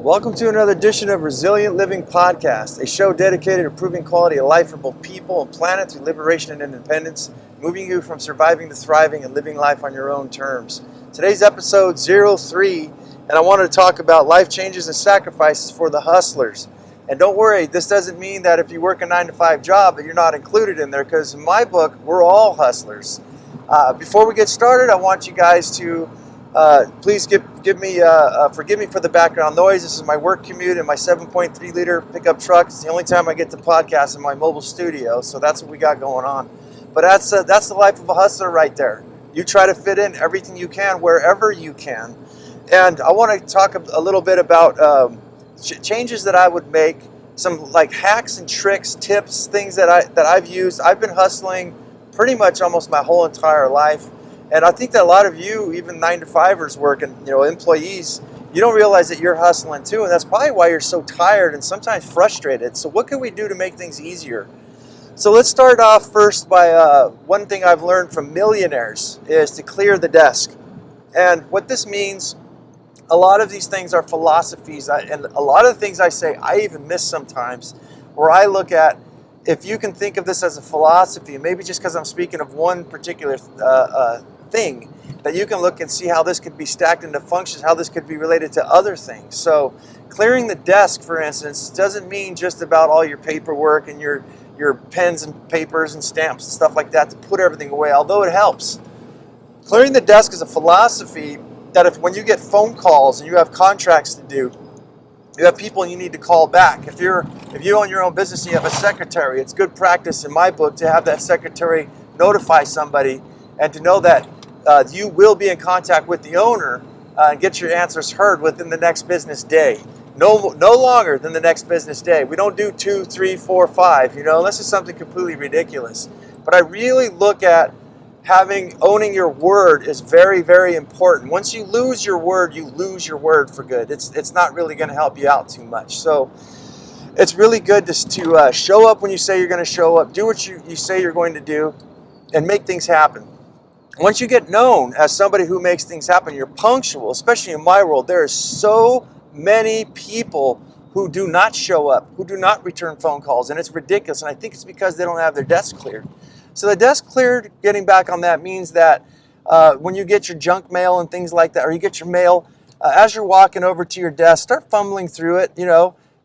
Welcome to another edition of Resilient Living Podcast, a show dedicated to improving quality of life for both people and planet through liberation and independence, moving you from surviving to thriving and living life on your own terms. Today's episode 03, and I wanted to talk about life changes and sacrifices for the hustlers. And don't worry, this doesn't mean that if you work a 9-to-5 job that you're not included in there, because in my book, we're all hustlers. Before we get started, I want you guys to please forgive me for the background noise. This is my work commute in my 7.3 liter pickup truck. It's the only time I get to podcast in my mobile studio, so that's what we got going on. But that's the life of a hustler right there. You try to fit in everything you can wherever you can. And I want to talk a little bit about changes that I would make, some like hacks and tricks, tips, things that I've used. I've been hustling pretty much almost my whole entire life. And I think that a lot of you, even 9-to-5ers working, employees, you don't realize that you're hustling too. And that's probably why you're so tired and sometimes frustrated. So what can we do to make things easier? So let's start off first by one thing I've learned from millionaires is to clear the desk. And what this means, a lot of these things are philosophies. And a lot of the things I say, I even miss sometimes, where I look at, if you can think of this as a philosophy, and maybe just because I'm speaking of one particular thing, that you can look and see how this could be stacked into functions, how this could be related to other things. So clearing the desk, for instance, doesn't mean just about all your paperwork and your pens and papers and stamps and stuff like that to put everything away, although it helps. Clearing the desk is a philosophy that when you get phone calls and you have contracts to do, you have people you need to call back. If you own your own business and you have a secretary, it's good practice in my book to have that secretary notify somebody and to know that you will be in contact with the owner and get your answers heard within the next business day. No longer than the next business day. We don't do 2, 3, 4, 5, unless it's something completely ridiculous. But I really look at owning your word is very, very important. Once you lose your word, you lose your word for good. It's not really going to help you out too much. So it's really good to show up when you say you're going to show up, do what you say you're going to do, and make things happen. Once you get known as somebody who makes things happen, you're punctual, especially in my world. There are so many people who do not show up, who do not return phone calls, and it's ridiculous. And I think it's because they don't have their desk cleared. So the desk cleared, getting back on that, means that when you get your junk mail and things like that, or you get your mail, as you're walking over to your desk, start fumbling through it,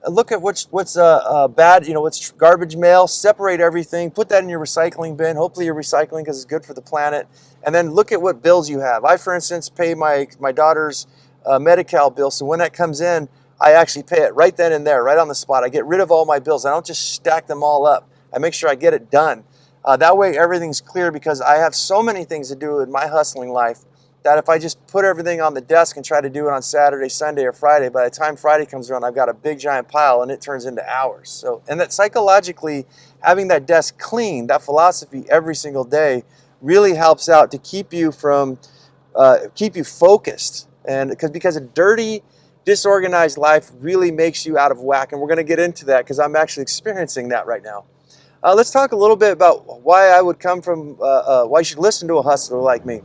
look at what's bad, what's garbage mail, separate everything, put that in your recycling bin. Hopefully you're recycling because it's good for the planet. And then look at what bills you have. I, for instance, pay my daughter's Medi-Cal bill. So when that comes in, I actually pay it right then and there, right on the spot. I get rid of all my bills. I don't just stack them all up. I make sure I get it done. That way everything's clear, because I have so many things to do in my hustling life that if I just put everything on the desk and try to do it on Saturday, Sunday, or Friday, by the time Friday comes around, I've got a big giant pile and it turns into hours. So, and that psychologically, having that desk clean, that philosophy every single day really helps out to keep you focused. And because a dirty, disorganized life really makes you out of whack. And we're going to get into that because I'm actually experiencing that right now. Let's talk a little bit about why I would come from, why you should listen to a hustler like me.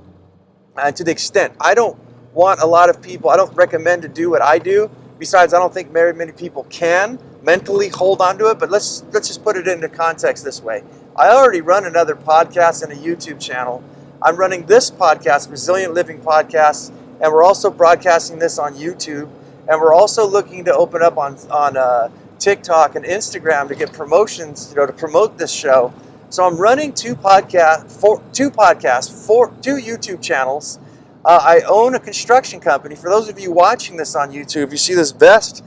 To the extent, I don't want a lot of people, I don't recommend to do what I do. Besides, I don't think very many people can mentally hold on to it, but let's just put it into context this way. I already run another podcast and a YouTube channel. I'm running this podcast, Resilient Living Podcast, and we're also broadcasting this on YouTube, and we're also looking to open up on TikTok and Instagram to get promotions, to promote this show. So I'm running two podcasts, two YouTube channels. I own a construction company. For those of you watching this on YouTube, you see this vest.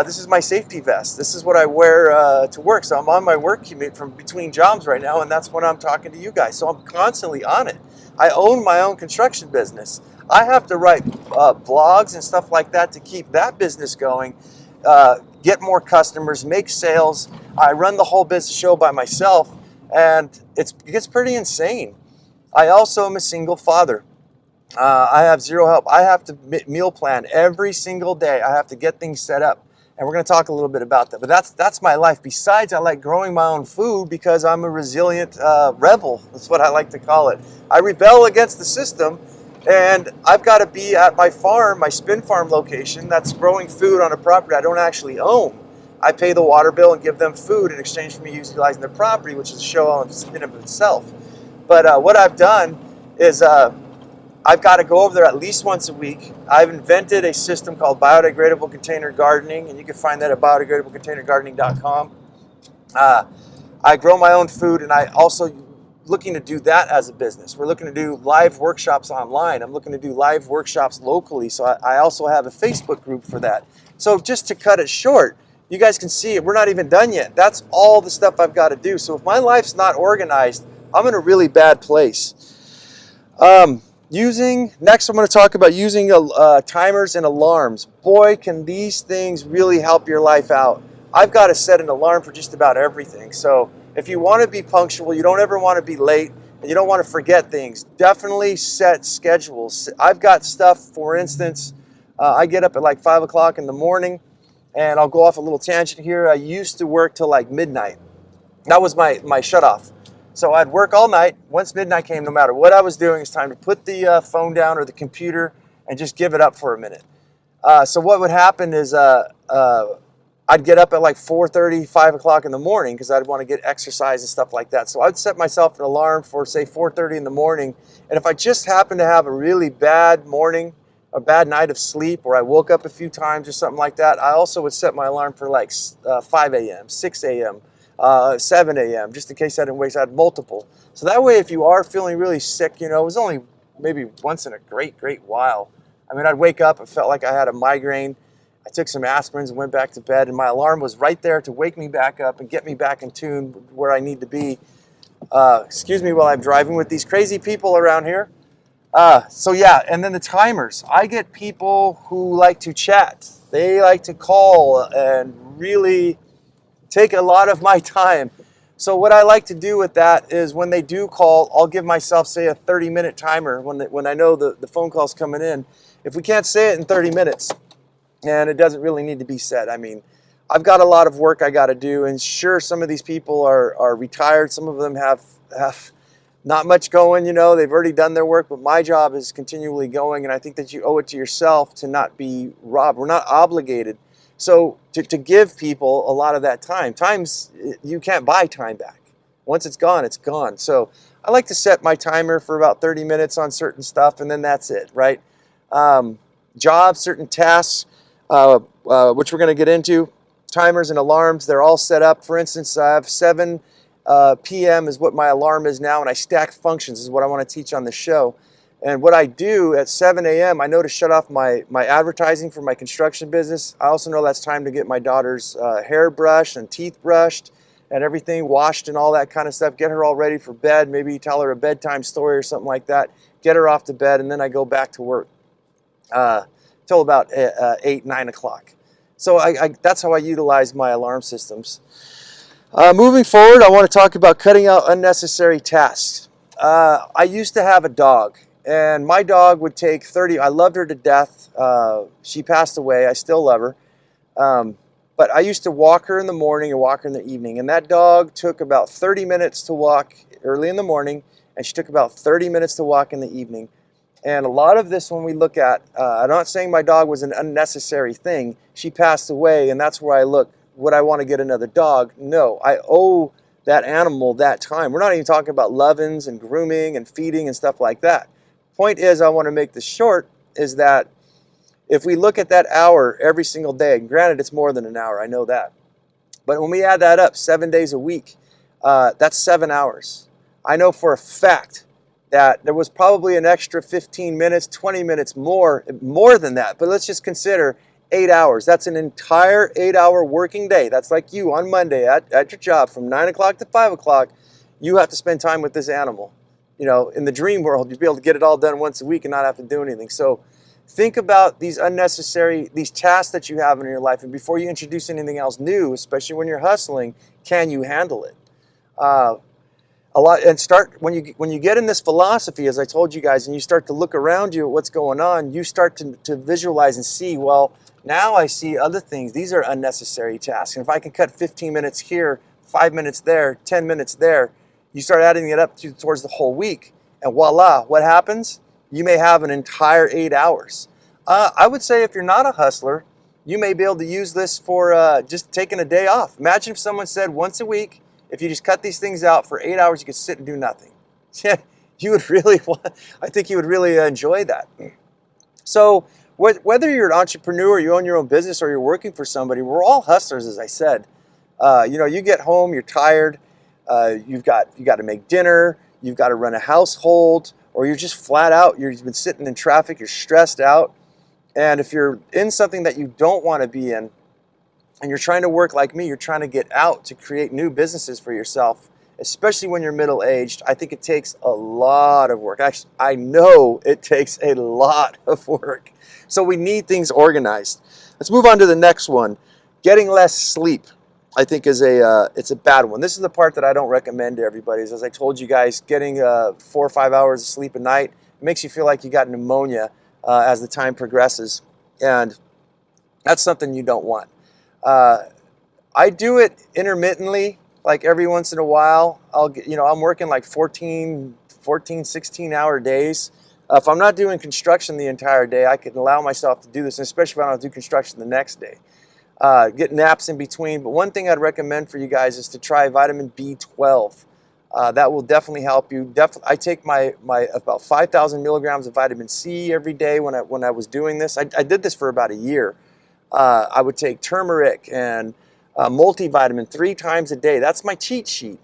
This is my safety vest. This is what I wear to work. So I'm on my work commute from between jobs right now, and that's when I'm talking to you guys. So I'm constantly on it. I own my own construction business. I have to write blogs and stuff like that to keep that business going, get more customers, make sales. I run the whole business show by myself. And it gets pretty insane. I also am a single father. I have zero help. I have to meal plan every single day. I have to get things set up. And we're going to talk a little bit about that. But that's my life. Besides, I like growing my own food because I'm a resilient rebel. That's what I like to call it. I rebel against the system And I've got to be at my farm, my spin farm location that's growing food on a property I don't actually own. I pay the water bill and give them food in exchange for me utilizing their property, which is a show in of itself. But what I've done is I've got to go over there at least once a week. I've invented a system called biodegradable container gardening, and you can find that at biodegradablecontainergardening.com. I grow my own food, and I also looking to do that as a business. We're looking to do live workshops online. I'm looking to do live workshops locally, so I also have a Facebook group for that. So just to cut it short, you guys can see it. We're not even done yet. That's all the stuff I've got to do. So if my life's not organized, I'm in a really bad place. Next I'm going to talk about using timers and alarms. Boy, can these things really help your life out. I've got to set an alarm for just about everything. So if you want to be punctual, you don't ever want to be late, and you don't want to forget things, definitely set schedules. I've got stuff, for instance, I get up at like 5 o'clock in the morning, and I'll go off a little tangent here. I used to work till like midnight. That was my shut off. So I'd work all night. Once midnight came, no matter what I was doing, it's time to put the phone down or the computer and just give it up for a minute. So what would happen is I'd get up at like 4:30, 5 o'clock in the morning because I'd want to get exercise and stuff like that. So I'd set myself an alarm for, say, 4:30 in the morning. And if I just happened to have a really bad morning, a bad night of sleep, or I woke up a few times or something like that, I also would set my alarm for like 5 a.m., 6 a.m., 7 a.m., just in case I didn't wake. I had multiple. So that way, if you are feeling really sick, it was only maybe once in a great while. I mean, I'd wake up, it felt like I had a migraine. I took some aspirins and went back to bed, and my alarm was right there to wake me back up and get me back in tune where I need to be. Excuse me while I'm driving with these crazy people around here. So yeah, and then the timers. I get people who like to chat. They like to call and really take a lot of my time. So what I like to do with that is when they do call, I'll give myself, say, a 30-minute timer when I know the phone call's coming in. If we can't say it in 30 minutes, and it doesn't really need to be said. I mean, I've got a lot of work I got to do, and sure, some of these people are retired. Some of them have not much going, they've already done their work, but my job is continually going, and I think that you owe it to yourself to not be robbed. We're not obligated. So to give people a lot of that time. You can't buy time back. Once it's gone, it's gone. So I like to set my timer for about 30 minutes on certain stuff, and then that's it, right? Jobs, certain tasks, which we're going to get into, timers and alarms, they're all set up. For instance, I have 7 p.m. is what my alarm is now, and I stack functions is what I want to teach on the show. And what I do at 7 a.m., I know to shut off my advertising for my construction business. I also know that's time to get my daughter's hair brushed and teeth brushed and everything washed and all that kind of stuff. Get her all ready for bed. Maybe tell her a bedtime story or something like that. Get her off to bed, and then I go back to work till about 8, 9 o'clock. So that's how I utilize my alarm systems. Moving forward, I want to talk about cutting out unnecessary tasks. I used to have a dog, and my dog would take 30. I loved her to death. She passed away. I still love her. But I used to walk her in the morning and walk her in the evening, and that dog took about 30 minutes to walk early in the morning, and she took about 30 minutes to walk in the evening. And a lot of this, when we look at, I'm not saying my dog was an unnecessary thing. She passed away, and that's where I look. Would I want to get another dog? No, I owe that animal that time. We're not even talking about love-ins and grooming and feeding and stuff like that. Point is, I want to make this short, is that if we look at that hour every single day, and granted it's more than an hour, I know that. But when we add that up 7 days a week, that's 7 hours. I know for a fact that there was probably an extra 15 minutes, 20 minutes more than that. But let's just consider 8 hours. That's an entire 8-hour working day. That's like you on Monday at your job from 9 o'clock to 5 o'clock. You have to spend time with this animal. In the dream world, you'd be able to get it all done once a week and not have to do anything. So think about these tasks that you have in your life. And before you introduce anything else new, especially when you're hustling, can you handle it? When you get in this philosophy, as I told you guys, and you start to look around you at what's going on, you start to visualize and see, well, now I see other things. These are unnecessary tasks. And if I can cut 15 minutes here, 5 minutes there, 10 minutes there, you start adding it up towards the whole week. And voila, what happens? you may have an entire 8 hours. I would say if you're not a hustler, you may be able to use this for just taking a day off. Imagine if someone said once a week, if you just cut these things out for 8 hours, you could sit and do nothing. You would really, I think you would really enjoy that. So whether you're an entrepreneur, you own your own business, or you're working for somebody, we're all hustlers, as I said. You get home, you're tired, you got to make dinner, you've got to run a household, or you're just flat out, you've been sitting in traffic, you're stressed out. And if you're in something that you don't want to be in, and you're trying to work like me, you're trying to get out to create new businesses for yourself, especially when you're middle-aged, I think it takes a lot of work. Actually, I know it takes a lot of work. So we need things organized. Let's move on to the next one. Getting less sleep, I think, is it's a bad one. This is the part that I don't recommend to everybody. As I told you guys, getting 4 or 5 hours of sleep a night makes you feel like you got pneumonia as the time progresses, and that's something you don't want. I do it intermittently, like every once in a while. I'm working like 14, 16-hour days. If I'm not doing construction the entire day, I can allow myself to do this, and especially if I don't do construction the next day. Get naps in between. But one thing I'd recommend for you guys is to try vitamin B12. That will definitely help you. I take my about 5,000 milligrams of vitamin C every day when I was doing this. I did this for about a year. I would take turmeric and multivitamin 3 times a day. That's my cheat sheet.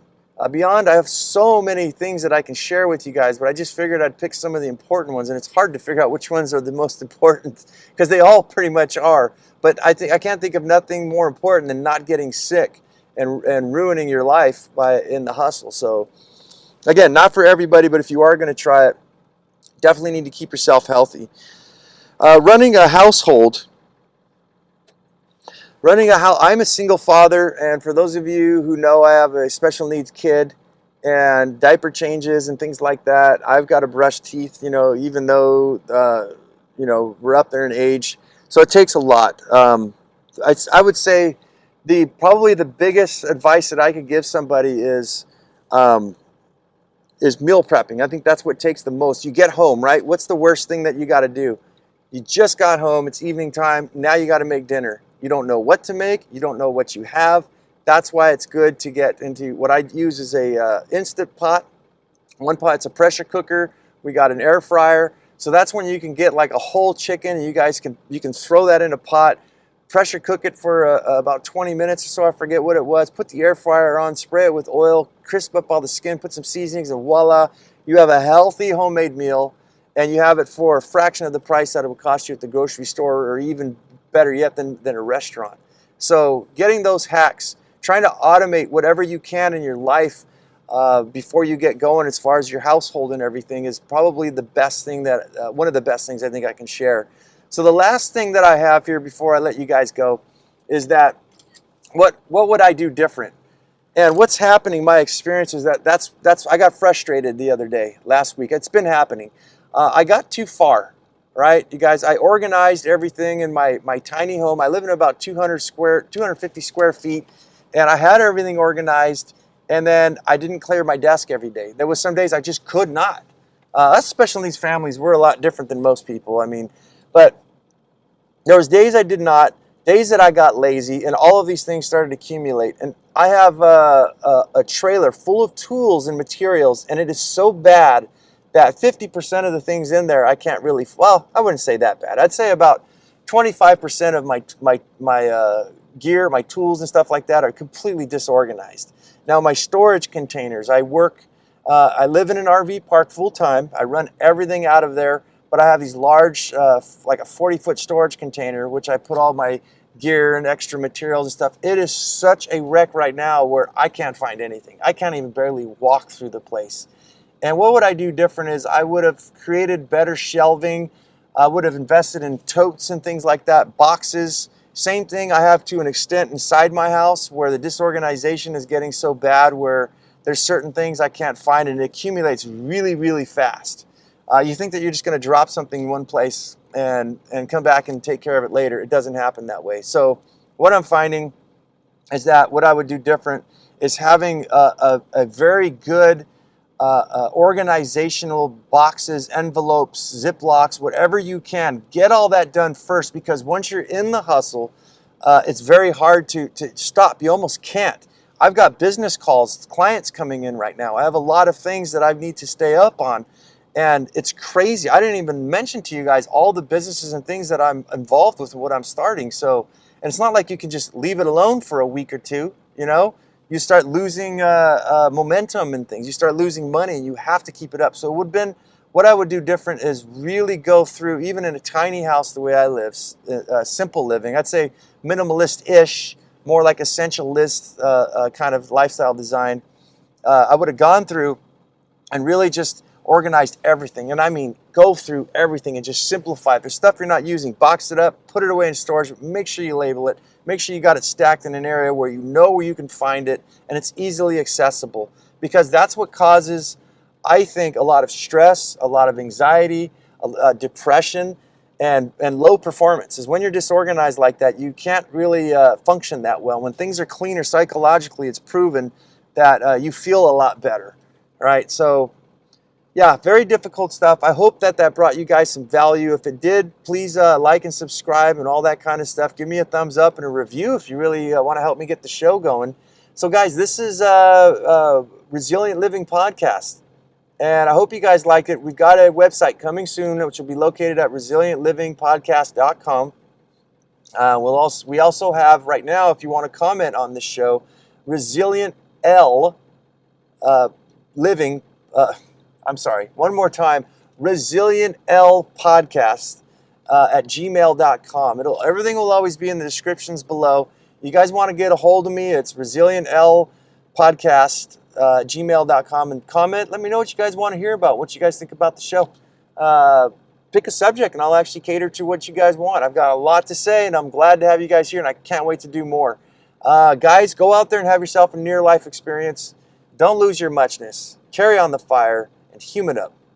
Beyond, I have so many things that I can share with you guys, but I just figured I'd pick some of the important ones, and it's hard to figure out which ones are the most important because they all pretty much are. But I can't think of nothing more important than not getting sick and ruining your life in the hustle. So again, not for everybody, but if you are going to try it, definitely need to keep yourself healthy. Running a household. I'm a single father, and for those of you who know, I have a special needs kid, and diaper changes and things like that. I've got to brush teeth, even though, we're up there in age. So it takes a lot. I would say probably the biggest advice that I could give somebody is meal prepping. I think that's what takes the most. You get home, right? What's the worst thing that you got to do? You just got home, it's evening time, now you got to make dinner. You don't know what to make, you don't know what you have. That's why it's good to get into what I use is a Instant Pot. One pot, it's a pressure cooker. We got an air fryer. So that's when you can get like a whole chicken, and you can throw that in a pot, pressure cook it for about 20 minutes or so, I forget what it was. Put the air fryer on, spray it with oil, crisp up all the skin, put some seasonings, and voila, you have a healthy homemade meal, and you have it for a fraction of the price that it would cost you at the grocery store, or even better yet than a restaurant. So getting those hacks, trying to automate whatever you can in your life before you get going as far as your household and everything is probably the best thing one of the best things I think I can share. So the last thing that I have here before I let you guys go is that what would I do different? And what's happening, my experience is that's I got frustrated the other day, last week. It's been happening. I got too far, right? You guys, I organized everything in my tiny home. I live in about 250 square feet, and I had everything organized, and then I didn't clear my desk every day. There was some days I just could not. Us special needs families, we're a lot different than most people. But there was days I did not, days that I got lazy, and all of these things started to accumulate. And I have a trailer full of tools and materials, and it is so bad that 50% of the things in there I can't really, well, I wouldn't say that bad. I'd say about 25% of my gear, my tools and stuff like that are completely disorganized. Now my storage containers, I live in an RV park full time. I run everything out of there, but I have these large, like a 40-foot storage container, which I put all my gear and extra materials and stuff. It is such a wreck right now where I can't find anything. I can't even barely walk through the place. And what would I do different is I would have created better shelving. I would have invested in totes and things like that, boxes. Same thing I have to an extent inside my house where the disorganization is getting so bad where there's certain things I can't find and it accumulates really, really fast. You think that you're just going to drop something in one place and come back and take care of it later. It doesn't happen that way. So what I'm finding is that what I would do different is having a very good organizational boxes, envelopes, Ziplocs, whatever you can. Get all that done first, because once you're in the hustle, it's very hard to stop. You almost can't. I've got business calls, clients coming in right now. I have a lot of things that I need to stay up on, and it's crazy. I didn't even mention to you guys all the businesses and things that I'm involved with and what I'm starting. So, and it's not like you can just leave it alone for a week or two, you know? You start losing momentum and things. You start losing money, and you have to keep it up. So what I would do different is really go through, even in a tiny house the way I live, simple living. I'd say minimalist-ish, more like essentialist kind of lifestyle design. I would have gone through and really just organized everything. And I mean, go through everything and just simplify. If there's stuff you're not using, box it up, put it away in storage, make sure you label it, make sure you got it stacked in an area where you know where you can find it and it's easily accessible. Because that's what causes, I think, a lot of stress, a lot of anxiety, depression, and low performance. Is when you're disorganized like that, you can't really function that well. When things are cleaner psychologically, it's proven that you feel a lot better, right? So yeah, very difficult stuff. I hope that brought you guys some value. If it did, please like and subscribe and all that kind of stuff. Give me a thumbs up and a review if you really want to help me get the show going. So guys, this is Resilient Living Podcast, and I hope you guys like it. We've got a website coming soon, which will be located at resilientlivingpodcast.com. We also have right now, if you want to comment on this show, Resilient Living. One more time, Resilientlpodcast at gmail.com. Everything will always be in the descriptions below. You guys want to get a hold of me, it's Resilientlpodcast gmail.com, and comment. Let me know what you guys want to hear about, what you guys think about the show. Pick a subject, and I'll actually cater to what you guys want. I've got a lot to say, and I'm glad to have you guys here, and I can't wait to do more. Guys, go out there and have yourself a near-life experience. Don't lose your muchness. Carry on the fire. And human up.